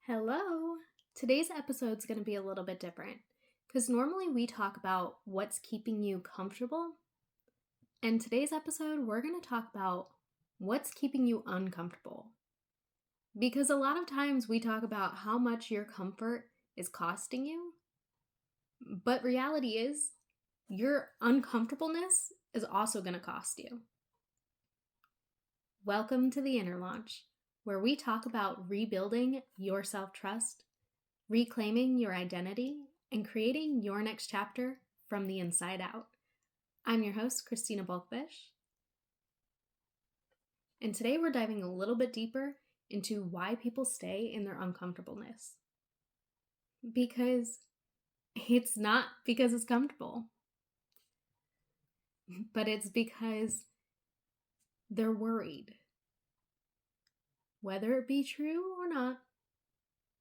Hello! Today's episode is going to be a little bit different because normally we talk about what's keeping you comfortable. And today's episode, we're going to talk about what's keeping you uncomfortable. Because a lot of times we talk about how much your comfort is costing you, but reality is your uncomfortableness is also going to cost you. Welcome to the Inner Launch, where we talk about rebuilding your self-trust, reclaiming your identity, and creating your next chapter from the inside out. I'm your host, Christina Bulkfish. And today we're diving a little bit deeper into why people stay in their uncomfortableness. Because it's not because it's comfortable, but it's because they're worried. Whether it be true or not,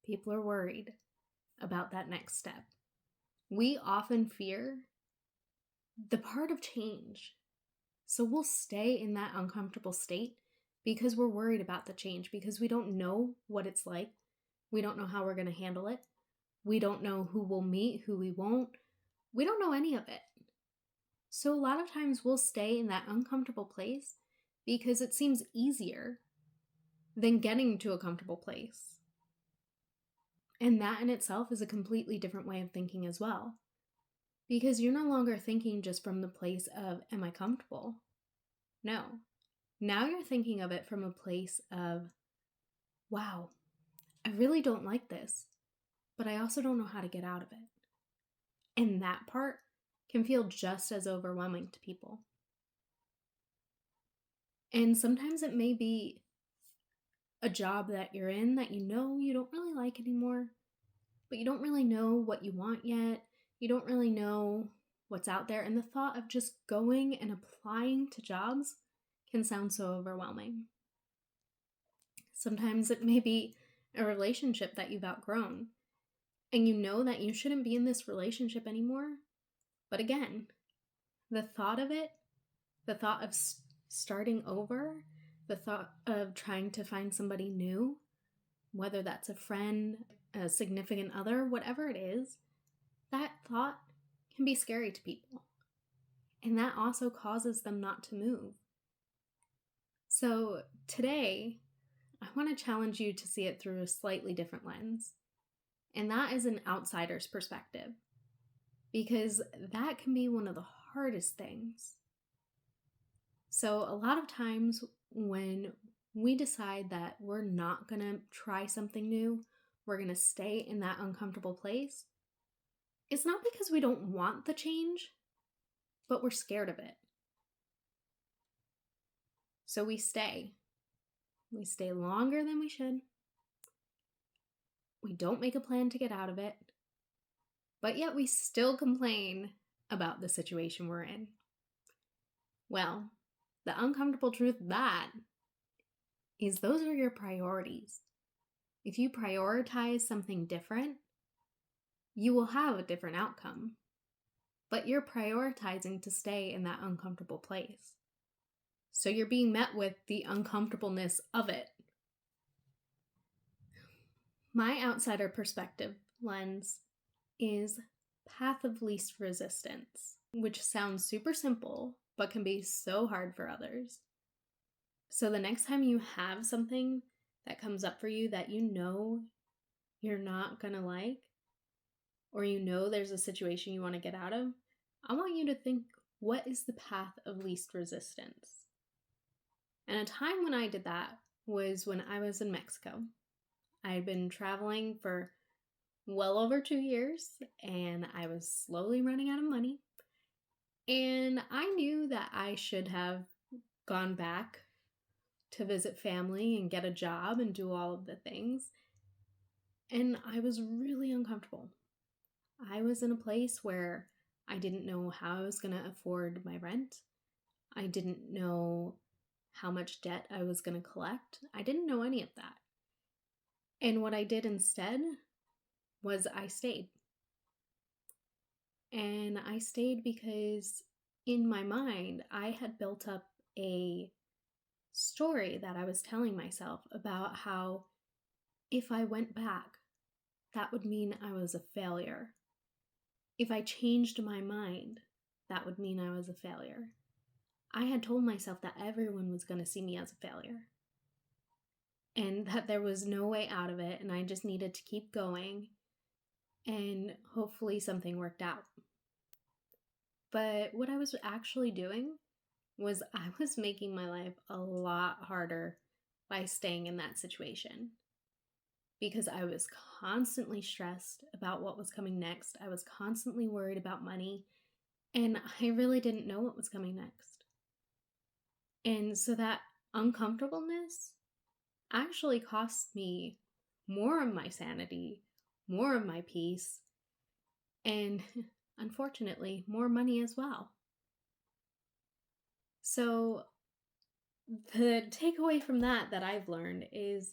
people are worried about that next step. We often fear the part of change. So we'll stay in that uncomfortable state because we're worried about the change, because we don't know what it's like. We don't know how we're going to handle it. We don't know who we'll meet, who we won't. We don't know any of it. So a lot of times we'll stay in that uncomfortable place because it seems easier than getting to a comfortable place. And that in itself is a completely different way of thinking as well. Because you're no longer thinking just from the place of, am I comfortable? No. Now you're thinking of it from a place of, wow, I really don't like this, but I also don't know how to get out of it. And that part can feel just as overwhelming to people. And sometimes it may be a job that you're in that you know you don't really like anymore, but you don't really know what you want yet. You don't really know what's out there. And the thought of just going and applying to jobs can sound so overwhelming. Sometimes it may be a relationship that you've outgrown, and you know that you shouldn't be in this relationship anymore. But again, the thought of it, the thought of starting over, the thought of trying to find somebody new, whether that's a friend, a significant other, whatever it is, that thought can be scary to people. And that also causes them not to move. So today, I want to challenge you to see it through a slightly different lens. And that is an outsider's perspective. Because that can be one of the hardest things. So a lot of times when we decide that we're not going to try something new, we're going to stay in that uncomfortable place, it's not because we don't want the change, but we're scared of it. So we stay. We stay longer than we should. We don't make a plan to get out of it, but yet we still complain about the situation we're in. Well, the uncomfortable truth of that is those are your priorities. If you prioritize something different, you will have a different outcome. But you're prioritizing to stay in that uncomfortable place. So you're being met with the uncomfortableness of it. My outsider perspective lens is path of least resistance, which sounds super simple, but can be so hard for others. So the next time you have something that comes up for you that you know you're not gonna like, or you know there's a situation you want to get out of, I want you to think, what is the path of least resistance? And a time when I did that was when I was in Mexico. I had been traveling for well over 2 years, and I was slowly running out of money. And I knew that I should have gone back to visit family and get a job and do all of the things. And I was really uncomfortable. I was in a place where I didn't know how I was going to afford my rent. I didn't know how much debt I was going to collect. I didn't know any of that. And what I did instead was I stayed. And I stayed because in my mind, I had built up a story that I was telling myself about how If I went back, that would mean I was a failure. If I changed my mind, that would mean I was a failure. I had told myself that everyone was going to see me as a failure and that there was no way out of it, and I just needed to keep going and hopefully something worked out. But what I was actually doing was I was making my life a lot harder by staying in that situation, because I was constantly stressed about what was coming next. I was constantly worried about money, and I really didn't know what was coming next. And so that uncomfortableness actually cost me more of my sanity, more of my peace, and unfortunately, more money as well. So the takeaway from that I've learned is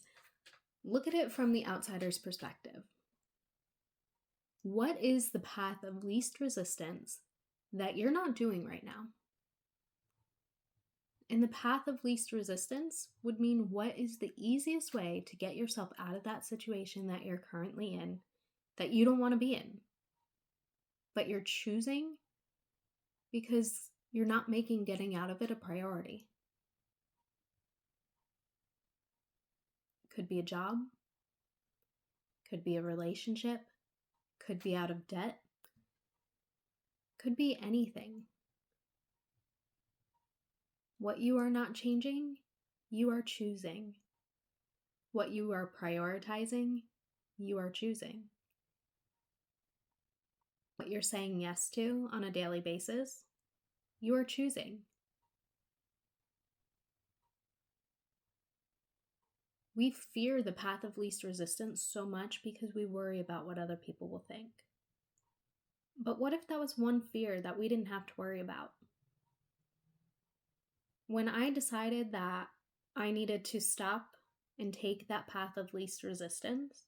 look at it from the outsider's perspective. What is the path of least resistance that you're not doing right now? And the path of least resistance would mean, what is the easiest way to get yourself out of that situation that you're currently in, that you don't want to be in, but you're choosing because you're not making getting out of it a priority? Could be a job, could be a relationship, could be out of debt, could be anything. What you are not changing, you are choosing. What you are prioritizing, you are choosing. What you're saying yes to on a daily basis, you are choosing. We fear the path of least resistance so much because we worry about what other people will think. But what if that was one fear that we didn't have to worry about? When I decided that I needed to stop and take that path of least resistance,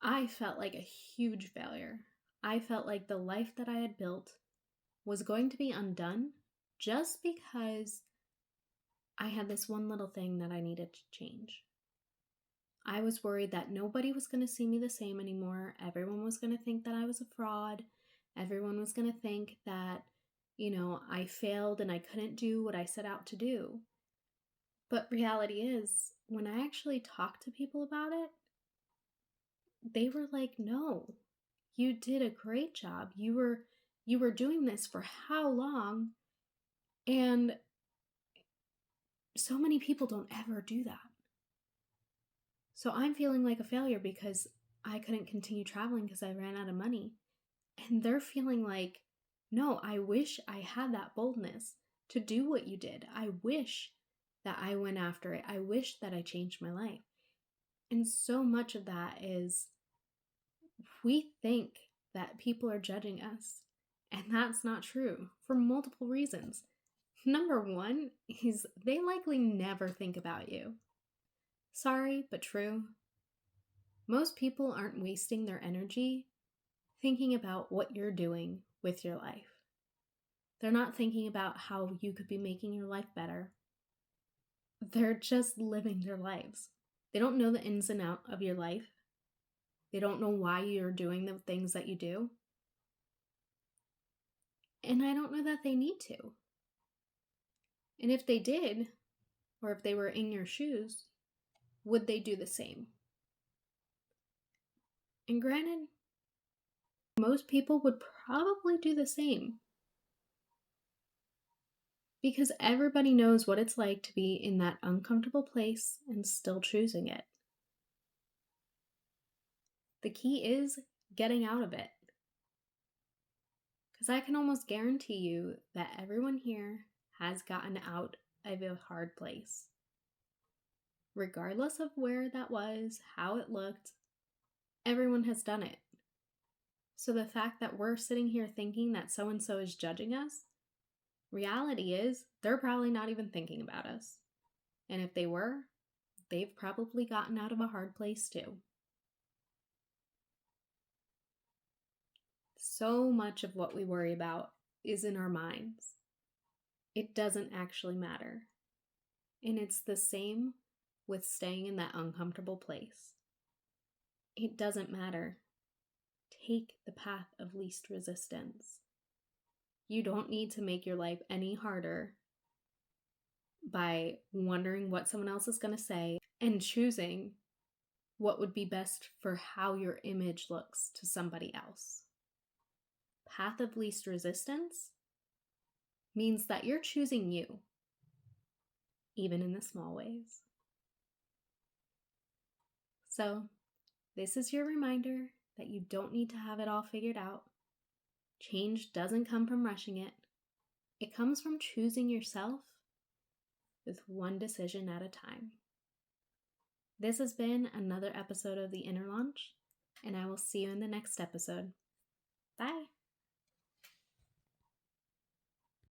I felt like a huge failure. I felt like the life that I had built was going to be undone just because I had this one little thing that I needed to change. I was worried that nobody was going to see me the same anymore. Everyone was going to think that I was a fraud. Everyone was going to think that, I failed and I couldn't do what I set out to do. But reality is, when I actually talked to people about it, they were like, no, you did a great job. You were doing this for how long? And so many people don't ever do that. So I'm feeling like a failure because I couldn't continue traveling because I ran out of money. And they're feeling like, no, I wish I had that boldness to do what you did. I wish that I went after it. I wish that I changed my life. And so much of that is we think that people are judging us. And that's not true for multiple reasons. Number one is they likely never think about you. Sorry, but true. Most people aren't wasting their energy thinking about what you're doing with your life. They're not thinking about how you could be making your life better. They're just living their lives. They don't know the ins and outs of your life. They don't know why you're doing the things that you do. And I don't know that they need to. And if they did, or if they were in your shoes, would they do the same? And granted, most people would probably do the same. Because everybody knows what it's like to be in that uncomfortable place and still choosing it. The key is getting out of it. Because I can almost guarantee you that everyone here has gotten out of a hard place. Regardless of where that was, how it looked, everyone has done it. So the fact that we're sitting here thinking that so-and-so is judging us, reality is they're probably not even thinking about us. And if they were, they've probably gotten out of a hard place too. So much of what we worry about is in our minds. It doesn't actually matter. And it's the same with staying in that uncomfortable place. It doesn't matter. Take the path of least resistance. You don't need to make your life any harder by wondering what someone else is going to say and choosing what would be best for how your image looks to somebody else. Path of least resistance means that you're choosing you, even in the small ways. So, this is your reminder that you don't need to have it all figured out. Change doesn't come from rushing it. It comes from choosing yourself with one decision at a time. This has been another episode of The Inner Launch, and I will see you in the next episode. Bye!